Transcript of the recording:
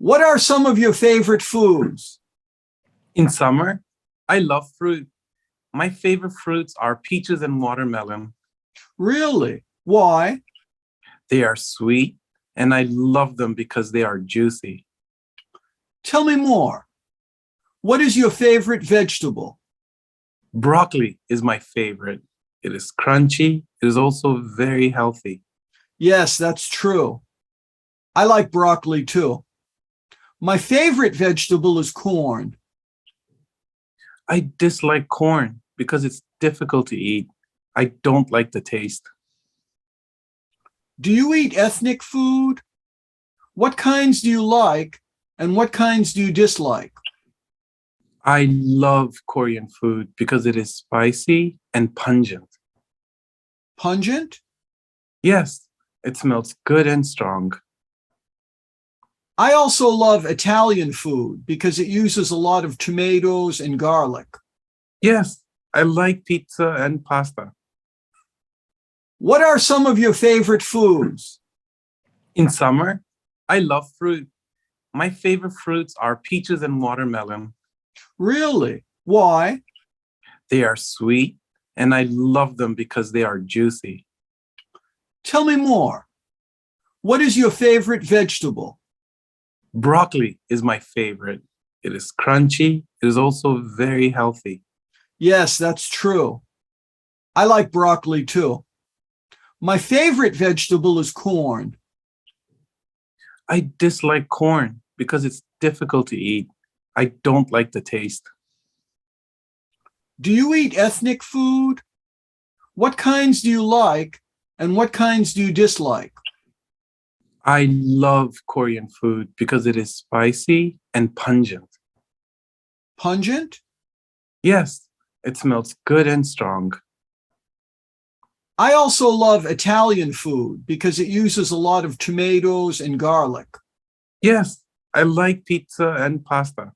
What are some of your favorite foods? In summer, I love fruit. My favorite fruits are peaches and watermelon. Really? Why? They are sweet, and I love them because they are juicy. Tell me more. What is your favorite vegetable? Broccoli is my favorite. It is crunchy. It is also very healthy. Yes, that's true. I like broccoli too. My favorite vegetable is corn. I dislike corn because it's difficult to eat. I don't like the taste. Do you eat ethnic food? What kinds do you like and what kinds do you dislike? I love Korean food because it is spicy and pungent. Pungent? Yes, it smells good and strong. I also love Italian food because it uses a lot of tomatoes and garlic. Yes, I like pizza and pasta. What are some of your favorite foods? In summer, I love fruit. My favorite fruits are peaches and watermelon. Really? Why? They are sweet, and I love them because they are juicy. Tell me more. What is your favorite vegetable? Broccoli is my favorite. It is crunchy. It is also very healthy. Yes, that's true. I like broccoli too. My favorite vegetable is corn. I dislike corn because it's difficult to eat. I don't like the taste. Do you eat ethnic food? What kinds do you like and what kinds do you dislike? I love Korean food because it is spicy and pungent. Pungent? Yes, it smells good and strong. I also love Italian food because it uses a lot of tomatoes and garlic. Yes, I like pizza and pasta.